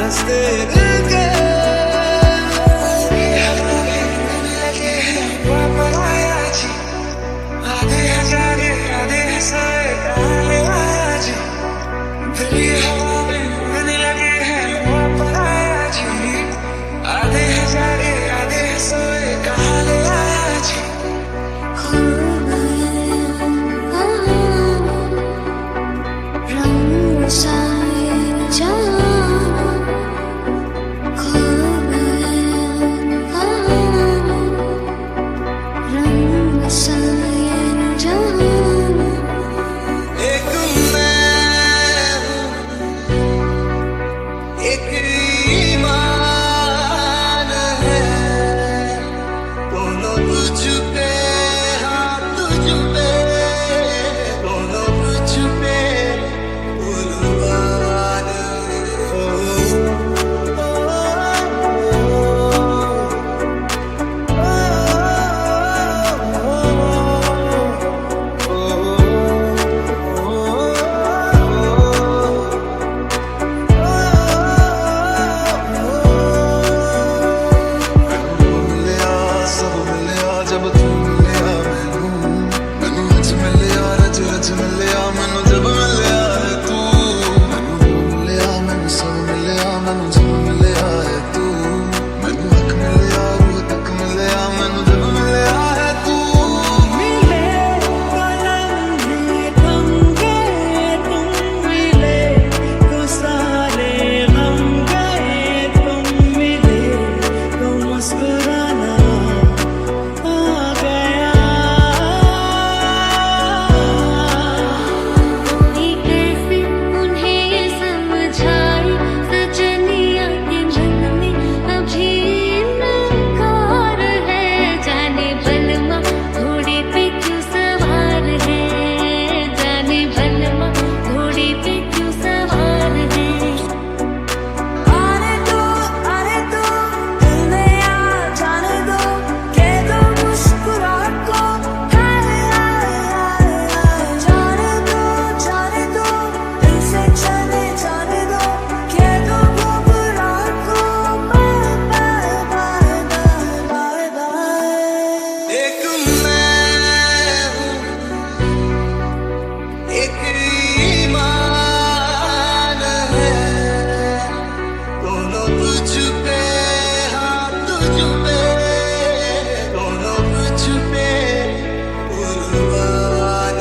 रास्ते दिल के आधे हजारे आधे हंसाए काले आया जी दिली हवा में उड़ने लगे हैं वापस आया जी आधे हजारे आधे हंसाए काले आया जी रंग साए जहाँ खो गए रंग साए जहाँ एक मैं एक ईमान है दोनों तुझ पे हाँ तुझ पे दोनों तुझ पे कुर्बान मिलिया सब मिलिया जब तू मिलिया मैनू रच मिलिया रच रच मिलिया मैनू जब मिलिया है तू मैनू मिलिया मैनू सब मिलिया मैनू जब मिलिया है तू मैनू हक मिलिया रूह तक मिलिया मैनू जब मिलिया है तू मिले कलम थम गए तुम मिले तो सारे गम गए तुम मिले तो मुस्कुराना आ गया कोई कैसे उन्हें ये समझाए सजनिया के मन में अभी इनकार है जाने बलमा घोड़े पे क्यों सवार है जाने बलमा घोड़े पे क्यों सवार है आने दो दिल में आ जाने दो कह दो मुस्कुराहट को हाय हाय हाय जाने दो दिल से चले जाने दो कह दो घबराहट को bye bye bye bye bye एक मैं एक ईमान है दोनों तुझ पे हाँ तुझ पे दोनों तुझ पे कुर्बान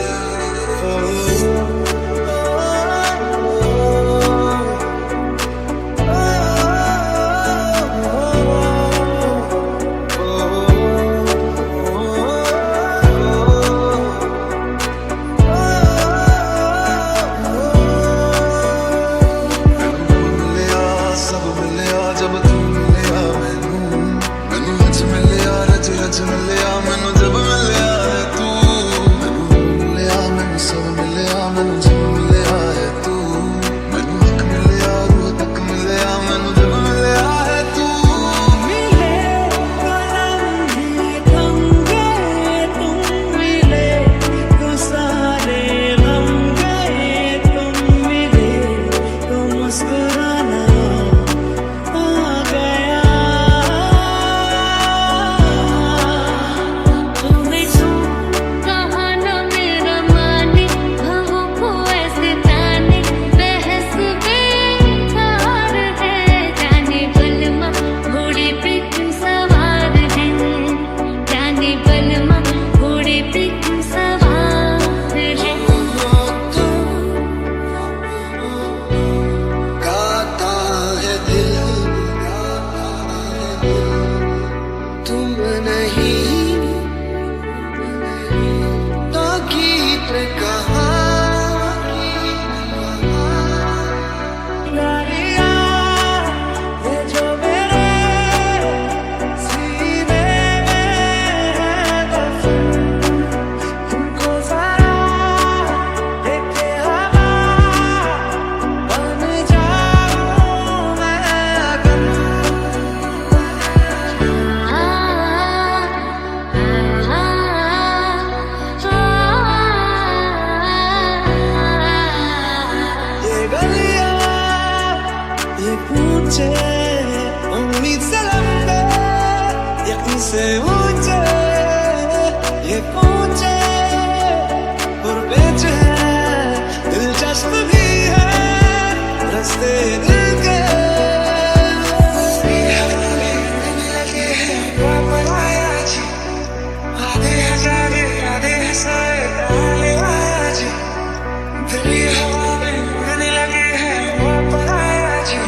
मिलिया सब मिलिया जब तू मिलिया मैनू रच मिलिया रच रच मिलिया मैनू जब मिलिया है तू मैनू मिलिया मैनू सब मिलिया मैनू जब मिलिया है तू मैनू हक मिलिया रूह तक मिलिया मैनू जब मिलिया है तू मिले कलम थम गए तुम मिले तो सारे गम गए तुम मिले तो मुस्कुराना आ गया तुम्हें तो कहा ना मेरा माने भवों को ऐसे ताने बहस बेकार है जाने बलमा घोड़े पे क्यों सवार है जाने बलमा घोड़े पे क्यों सवार है गाता है दिल तुम नहीं तो गीत कहा ये जो मेरे सीने में है बस तुमको जरा देखे हवा बन जाऊं मैं अगर से ऊंचे ये पहुंचे और पेच है दिलचस्प भी है रास्ते दिल के आधे हजारे आधे हंसाए डाले आया जी दिल्ली हवा में उड़ने लगे हैं वापस आया जी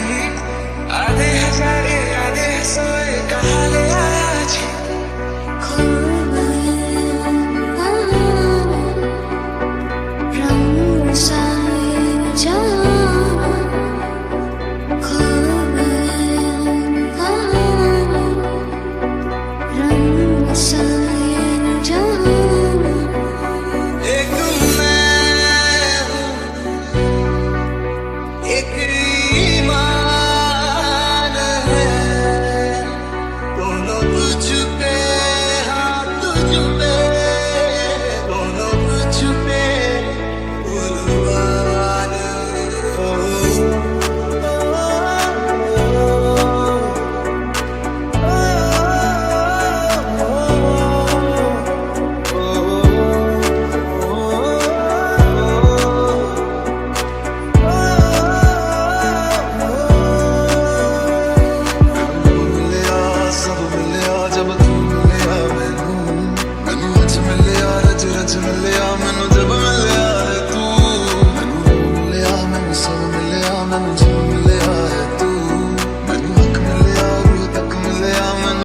आधे हजारे आधे हंसाए कहाँ ले आया जी खो गए रंग साए जहाँ खो गए रंग साए जहाँ एक मैं एक ईमान है दोनों तुझ पे हाँ तुझ पे दोनों तुझ पे कुर्बान मिलिया सब मिलिया जब तू मिलिया मैनू मैनू अच मिलिया रच रच मिलिया मैनू जब